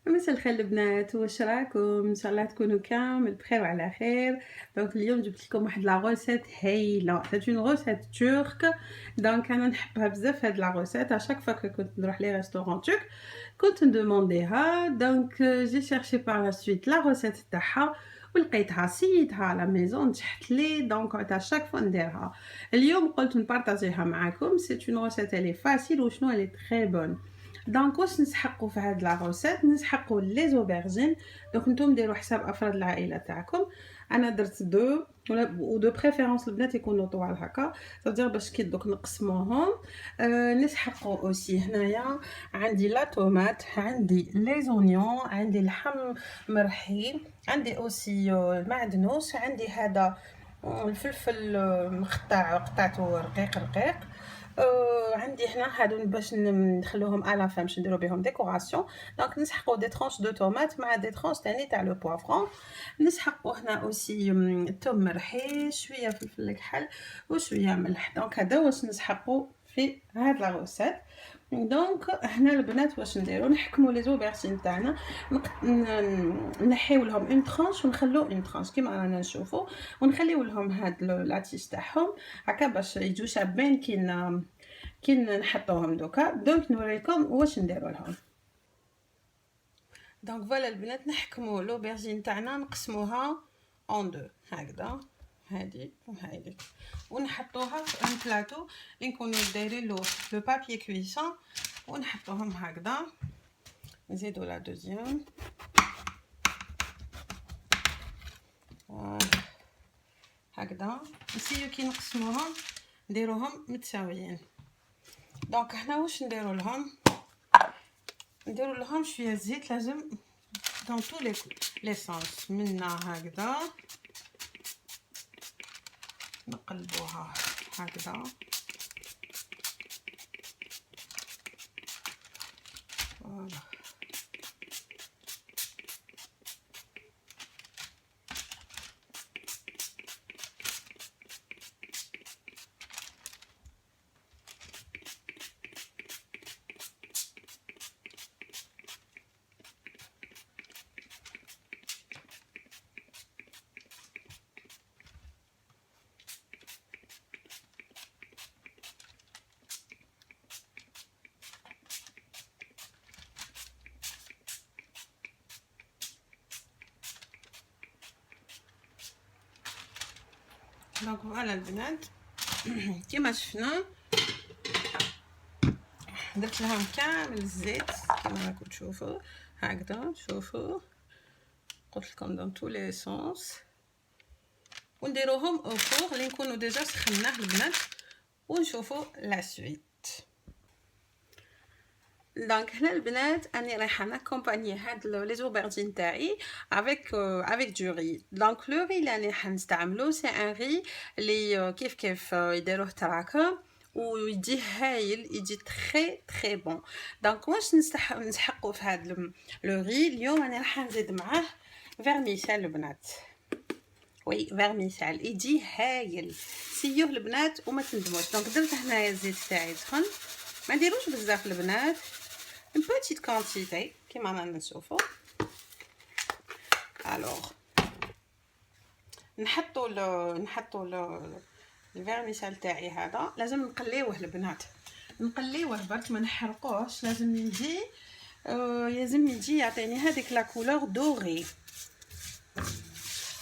مساء الخير البنات، واش راكم؟ ان شاء الله تكونوا كامل بخير وعلى خير. دونك اليوم جبت لكم واحد لا غوسيت هايله، سيت اون غوسيت ترك. دونك انا نحبها بزاف هاد لا غوسيت، اشاك فوا كنت نروح لي ريستورون ترك كنت ندومونديها. دونك جي شيرشي بار لا سويت لا غوسيت تاعها ولقيتها سيتها على ميزون تحت لي، دونك عاد اشاك فوا نديرها. اليوم قلت نبارطاجيها معاكم. سيت اون غوسيت الي فاسيل وشنو الي تري بون. دونك واش نسحقوا في هاد لا روسيت؟ نسحقوا لي زوبرجين. دونك نتوما ديروا حساب افراد العائله تاعكم. انا درت دو ولا ودو بريفيرونس البنات يكونوا طوال هكا، تقدر باش كي دوك نقسموهم. نسحقوا اوسي هنايا عندي لا طوماط، عندي لي زونيون، عندي اللحم مرحي، عندي اوسي المعدنوس، عندي هذا الفلفل مقطع قطعته رقيق رقيق. عندي هنا هادو باش نخلوهم على فام باش نديرو بهم ديكوراسيون. دونك نسحقوا دي ترونش دو طوماط مع دي ترونش تاني تاع لو بوافرون. نسحقوا هنا اوسي الثوم مرحي، شويه فلفل كحل وشويه ملح. دونك هذا واش نسحقوا في هاد لا روسيت. دونك هنا البنات واش نديرو؟ نحكموا لي زوبرجين تاعنا، نحيو لهم اون ترونش ونخلو اون ترونش كيما رانا نشوفوا، ونخليو لهم هاد لاتيش تاعهم هكا باش يجوا شابين كي نحطوهم دوكا. دونك نوريكم واش نديرو لهم. دونك فوالا البنات نحكموا لوبرجين تاعنا نقسموها اون دو هكذا، هادي وهادي، ونحطوها في ان بلاطو اللي نكونوا دايرين له لو بابي كويسون، ونحطوهم هكذا. نزيدو لا دوزيام هكذا، نسيو كي نقسموهم نديروهم متساويين. دونك هنا واش نديرو لهم؟ نديرو لهم شويه زيت، لازم دون تو لي سونس منا هكذا، نقلبوها هكذا. فوالا دونك فوالا البنات كيما شفنا درت لهم كامل الزيت كيما راكم تشوفوا هكذا. شوفوا قلت لكم دون تو لي سونس، ونديروهم او فور اللي نكونوا ديجا سخناه البنات، ونشوفوا لا سويت. دونك هنا البنات اني رايحه ناكومباني هاد لي زوبرجين تاعي افيك دو ري. دونك لو ري اللي راني نستعملو سي ان ري اللي كيف يديروه تراكم ويجي هايل، يجي تري تري بون. دونك واش نسحقوا في هاد لو ري اليوم؟ انا راح نزيد معاه فيرميسيل البنات. وي فيرميسيل يجي هايل، سيوه البنات وما تندموش. دونك درت هنايا الزيت تاعي سخن، ما نديروش بزاف البنات، une petite quantité كيما رانا نشوفوا. الوغ نحطوا الفيرميسيل تاعي هذا، لازم نقليوه البنات، نقليوه برك ما نحرقوش، لازم يجي يعطيني هذيك لا كولور دوري.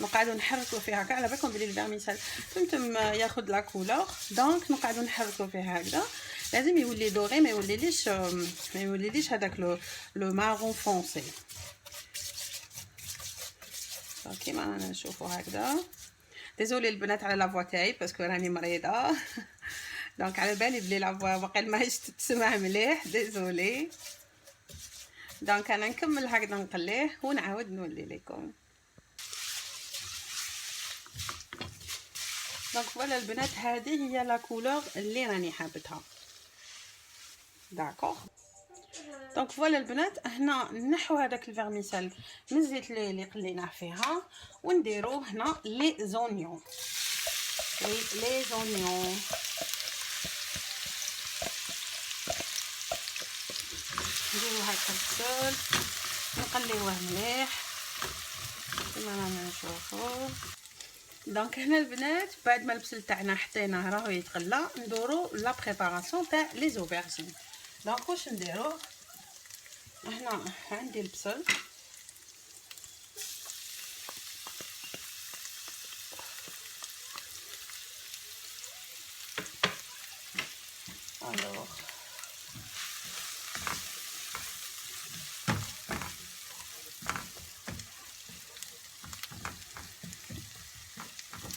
نقعدوا نحركوا فيها هكا، على بالكم بلي الفيرميسيل فهمتم ياخذ لا كولور. دونك نقعدوا نحركوا فيه هكذا، لازم يولي دوري، ما يوليليش هذاك لو مارون فونسي كيما رانا نشوفوا هكذا. ديزولي البنات على لافوا تاعي باسكو راني مريضه دونك على بالي بلي لافوا باقي ماهيش تسمع مليح، ديزولي. دونك انا نكمل هكذا نقليه ونعاود نولي لكم. دونك فوالا البنات هذه هي لا كولور اللي راني حابتها. داكوغ. دونك فوالا البنات هنا نحو هذاك الفيرميسيل من الزيت اللي قليناه فيها، ونديرو هنا لي زونيون. وي لي زونيون نديرو هكا السول نقليوه مليح كما رانا نشوفوا. دونك هنا البنات بعد ما البصل تاعنا حطيناه راهو يتقلى، ندورو لا بريباراسيون تاع لي زوبرجين. دونك واش نديرو هنا؟ عندي البصل الوغ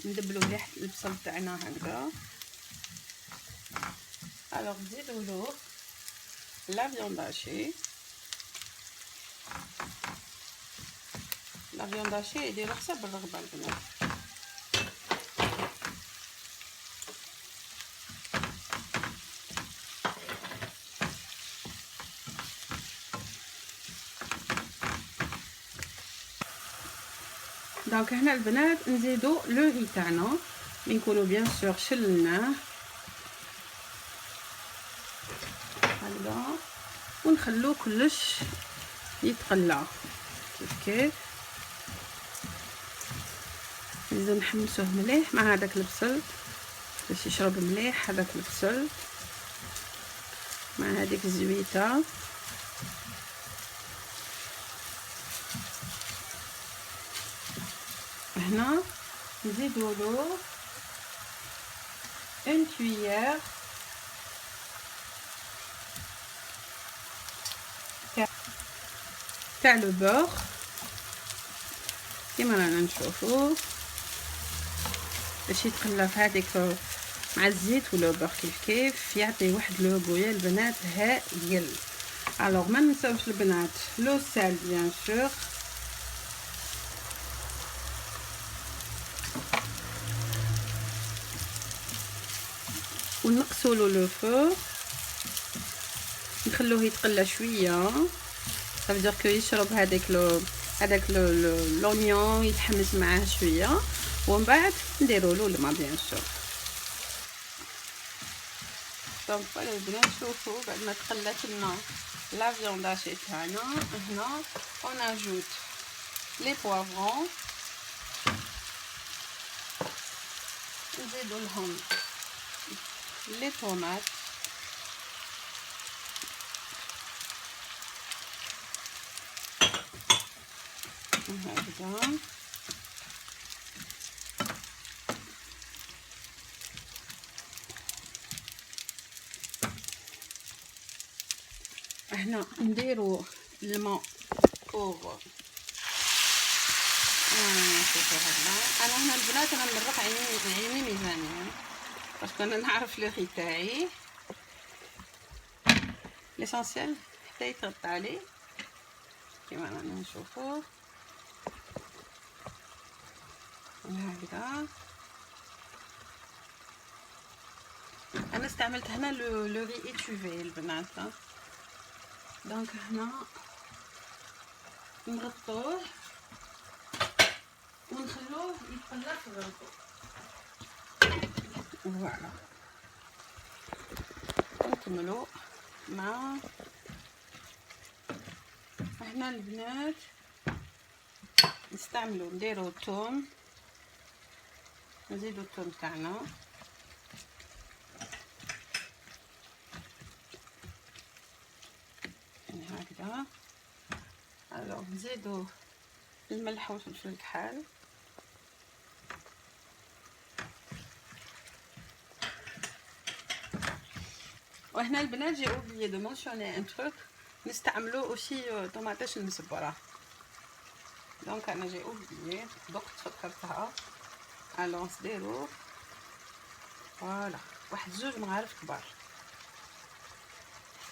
ندبلو مليح البصل تاعنا هكذا. الوغ نزيدولو لا فيوند هاشي. لا فيوند هاشي يديرو حسب الرغبه البنات. دونك هنا البنات نزيدو لو ري تاعنا اللي نكونو بيان سور شلناه هكذا، ونخلو كلش يتقلى كيف نزيدو نحمسوه مليح مع هذاك البصل باش يشرب مليح هذاك البصل مع هذيك الزويته. هنا نزيدولو اون كويير تاع لو بور كيما رانا نشوفو باش يتقلى في هذيك مع الزيت ولا بور كيف يعطي واحد لو بويا البنات هايل. الوغ ما ننساوش البنات لو سال بيان سور، ونقصولو لو فو نخلوه يتقلى شويه صافي كو يشرب هذاك لونيون يتحمس معاه شويه، ومن بعد نديرولو الماء بيان سور. دونك فوالا البنات شوفوا بعد ما تقلات لنا لا فيوند هاشي تاعنا هنا اون اجوت لي بوافرون، نزيدو لهم لي طوماط هكذا، هنا نديرو الماء بوغ نشوفو هذا. انا هنا البنات انا نمرق عيني ميزانيه باسكو انا نعرف لو خي تاعي ليسونسيال حتى يتغطى عليه كيما رانا نشوفو هكذا. انا استعملت هنا لو ري ايتوفي البنات. دونك هنا نغطوه ونخلوه يتقلى في الغرفه فوالا. نكملو مع هنا البنات نستعملو نديرو الثوم، نزيدو الثوم تاعنا هكذا. الوغ نزيدو الملح والفلفل الكحال، وهنا البنات جي اوبليي دو مونسيوني ان تروك نستعملو اوسي طوماطيش المسبره. دونك انا جي اوبليي دوك فكرتها. الوغ نديرو فوالا واحد زوج مغارف كبار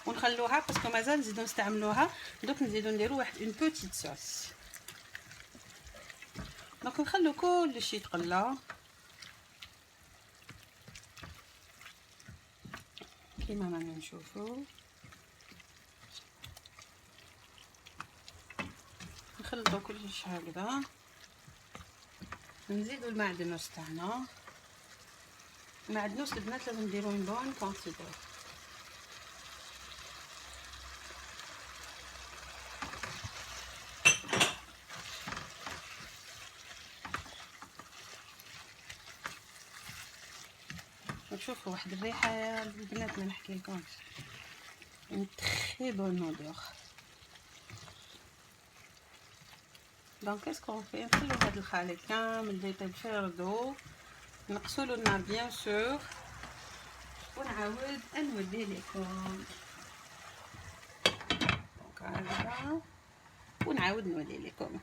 ونخلوها باسكو مازال نزيدو نستعملوها. دوك نزيدو نديرو واحد اون بوتيت صوص. دونك نخلو كلشي يتقلى كيما رانا نشوفو. نخلطو كلشي هكذا، نزيدو المعدنوس تاعنا. المعدنوس البنات لازم نديرو اون بون كونتيتي. شوفوا واحد الريحه البنات ما نحكي لكمش، une très bonne odeur. Donc qu'est-ce qu'on fait؟ نخلو هاد الخليط كامل اللي يطيب في الضو، نقصولو النار بيان سور، ونعاود نولي لكم. دونك هكذا ونعاود نولي لكم.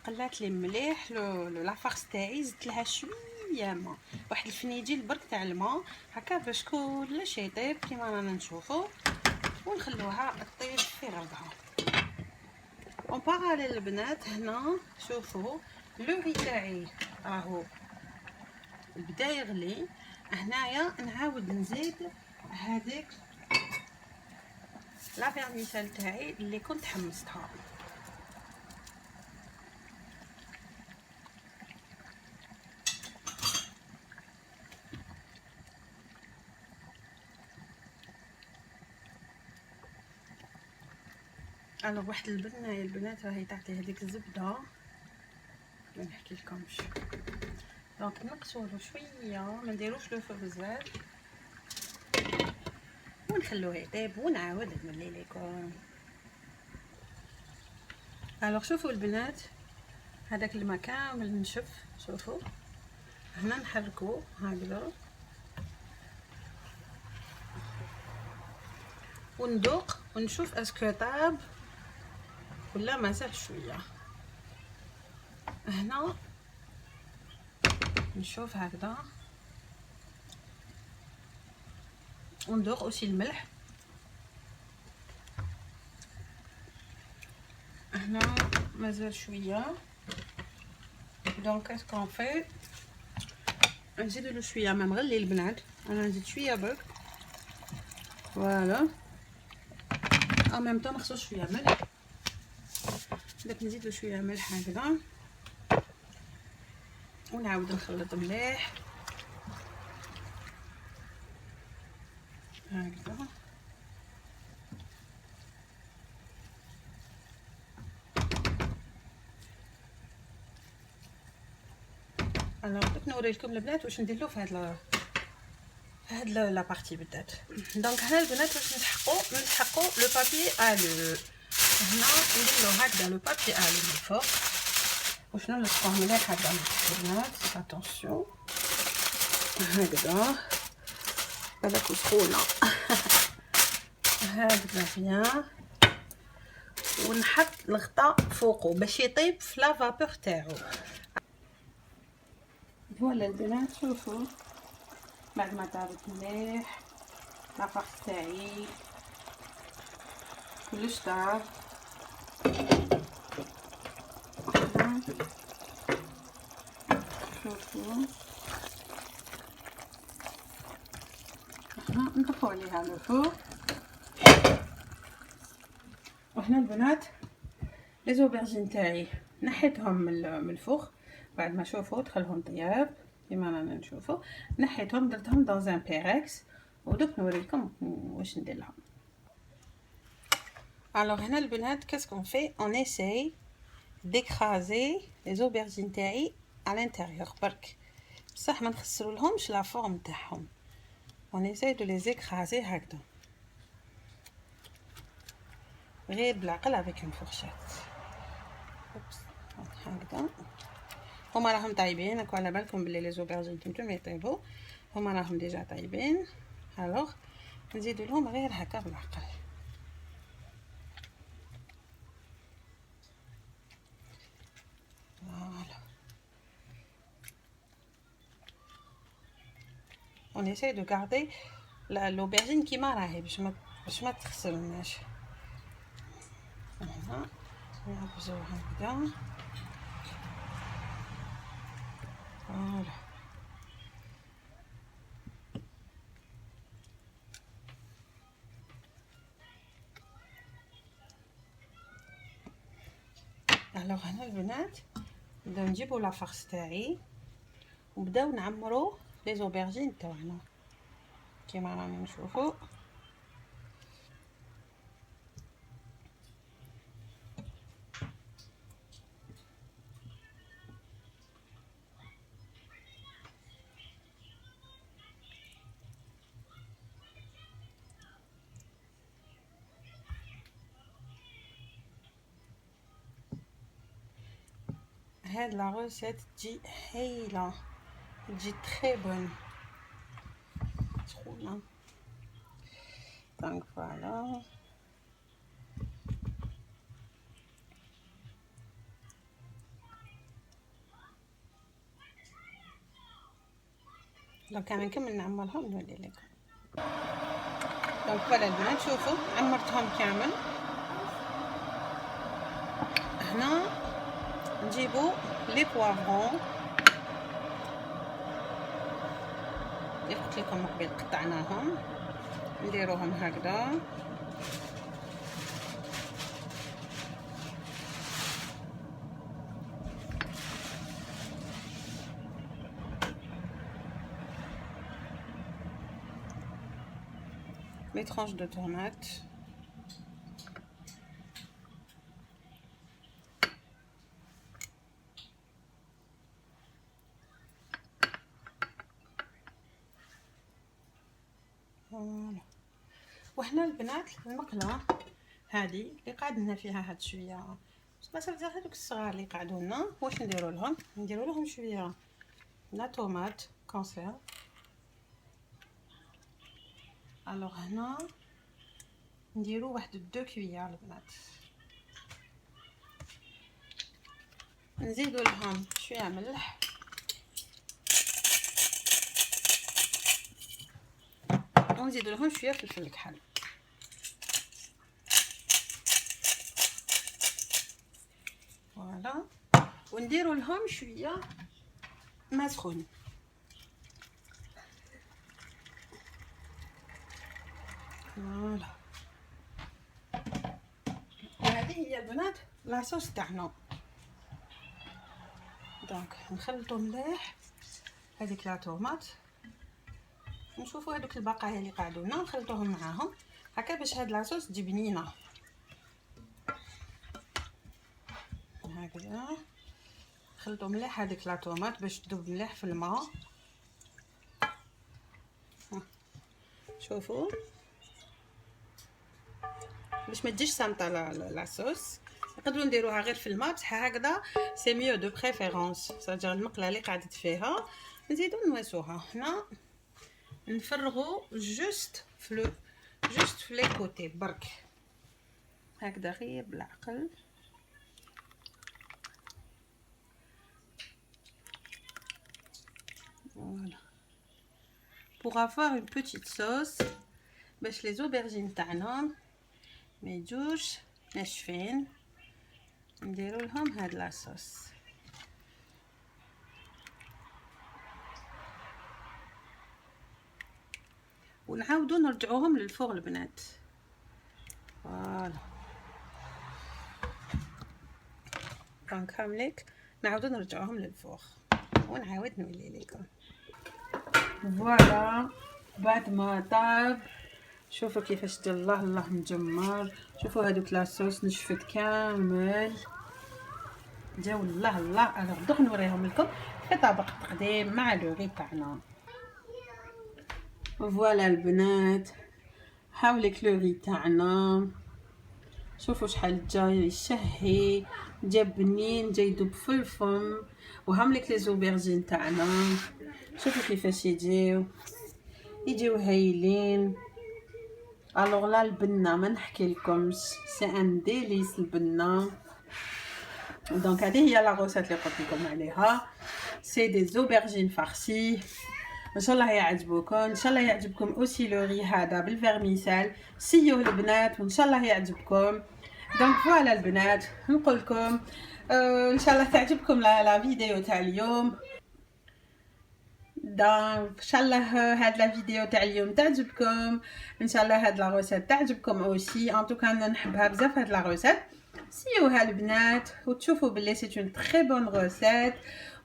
قلات لي مليح لافارس تاعي، زدت لها شويه ما، واحد الفنيجيل برك تاع الماء هكا باش كلش يطيب كيما رانا نشوفوا، ونخلوها طيب في غرضها. اون باراليل البنات هنا شوفوا لو تاعي راهو بدا يغلي. هنايا نعاود نزيد هذيك لا فيرميسيل تاعي اللي كنت حمستها. الوغ واحد البنايه البنات راهي تعطي هذيك الزبده ما نحكي لكمش. دونك نقصولو شويه، ما نديروش لو فو بزاف، ونخلوه يطيب ونعاود نولي لكم. الوغ شوفوا البنات هذاك الماء كامل نشف، شوفوا هنا نحركو هكذا وندوق ونشوف اسكو طاب ولا مازال شويه. هنا نشوف هكذا وندوق اوسي الملح. هنا مازال شويه، دونك اسكون في نزيدو له شويه ما مغلي البنات، انا نزيد شويه برك فوالا. او ميم طون نخصو شويه ملح، داك نزيدو شويه ملح هكذا ونعاود نخلط مليح هكذا. الوغ دوك نوريلكم البنات واش ندير له في هاد لا بارتي بالذات. دونك هنا البنات واش نسحقوا لو بابي الو. هنا ندير له هكذا لو بابي الو من الفوق، وشنو نلصقوه مليح هكذا البنات. اتونسيون هكذا هذاك سخونه هكذا بيان، ونحط الغطاء فوقه باش يطيب في لا فابور تاعو. فوالا البنات شوفوا بعد ما طابت مليح لافاخ تاعي كلش طاب. شوفوا هنا نطفو عليها الفوق. وهنا البنات لي زوبرجين تاعي نحيتهم من الفوق بعد ما شوفوا دخلهم طياب كيما رانا نشوفوا، نحيتهم درتهم dans un pyrex ودوك نوريكم واش ندير لهم. alors هنا البنات qu'est-ce qu'on fait on essaye d'écraser les aubergines تاعي à l'intérieur برك، بصح ما نخسروا لهمش لا فورم تاعهم. on essaye de les écraser هكذا غير بالعقل avec une fourchette هكذا. هما راهم طايبين راكم على بالكم بلي لي زوبرجين كيما يطيبوا، هما راهم ديجا طايبين. الوغ نزيدوا لهم غير هكا بالعقل. فوالا on essaye de garder l'aubergine كيما راهي باش ما تخسرناش. هنا نعبزو هكذا فوالا. الوغ هنا البنات نبداو نجيبو لافارس تاعي ونبداو نعمرو لي زوبرجين تاعنا كيما رانا نشوفو. هاد لا روسيت تجي هايله، تجي تري بون سخونه. دونك فوالا دونك انا نكمل نعمرهم نولي لكم. دونك فوالا البنات شوفوا عمرتهم كامل. هنا نجيبو لي بوافرون اللي قلت لكم من قبل قطعناهم، نديروهم هكذا. les tranches de tomates. فوالا. وهنا البنات المقله هذه اللي قعدنا فيها هاد شويه بصح هذوك الصغار اللي قعدوا لنا، واش نديروا لهم؟ نديروا لهم شويه لا طوماط كونسيرف. الوغ هنا نديرو واحد 2 كويار البنات، نزيدو لهم شويه ملح ونزيدو لهم شويه فلفل الكحل. فوالا ونديرو لهم شويه ما سخون. فوالا وهذه هي البنات لاصوص تاعنا. دونك نخلطو مليح هذيك لا طوماط، نشوفوا هذوك البقايا اللي قعدوا لنا نخلطوهم معاهم هكا باش هاد لاصوص تجي بنينه هكذا. نخلطو مليح هذيك لا طوماط باش تذوب مليح في الماء. شوفوا باش ما تجيش سامطه لاصوص، نقدروا نديروها غير في الماء بصح هكذا سي ميو دو بريفيرونس. صاجر المقله اللي قعدت فيها نزيدو نواسوها. هنا نفرغوا جوست في لي كوتي برك هكذا غير بالعقل. Voilà. Pour avoir une petite sauce باش les aubergines تاعنا ما يجوش ناشفين نديرو لهم هاد لاصوص. ونعاودو نرجعوهم للفوغ البنات. فوالا دونك هامليك نعاودو نرجعوهم للفوغ ونعاود نولي لكم. فوالا بعد ما طاب شوفوا كيفاش دير الله مجمر. شوفوا هذوك لاصوص نشفت كامل جاو الله. انا دوك نوريهم لكم في طبق تقديم مع لو ري تاعنا. فوالا البنات حاولك لو ري تاعنا، شوفوا شحال جاي شهي، جا بنين، جاي يذوب في الفم. وهاملك لي زوبرجين تاعنا شوفوا كيفاش يجيو هايلين. الوغ لا البنه ما نحكي لكمش سي ان ديليس البنه. دونك هذه هي لا غوسيت اللي قلت لكم عليها، سي دي زوبرجين فارسي. ان شاء الله يعجبوكم، ان شاء الله يعجبكم اوسي لو ري هذا بالفيرميسال. سيو البنات وان شاء الله يعجبكم. دونك فوالا البنات نقول لكم ان شاء الله تعجبكم لا فيديو تاع اليوم. دونك ان شاء الله هاد لا فيديو تاع اليوم تعجبكم، ان شاء الله هاد لا غوسيت تعجبكم اوسي. ان توكا انا نحبها بزاف هاد لا غوسيت. سيوها البنات وتشوفوا بلي سي اون تري بون غوسيت.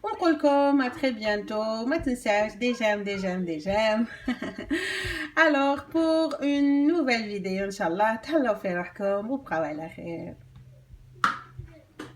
ونقول لكم ا تري بيانتو. ما تنساوش دي جيم. alors pour une nouvelle vidéo ان شاء الله. تهلاو في روحكم وبقاو على خير.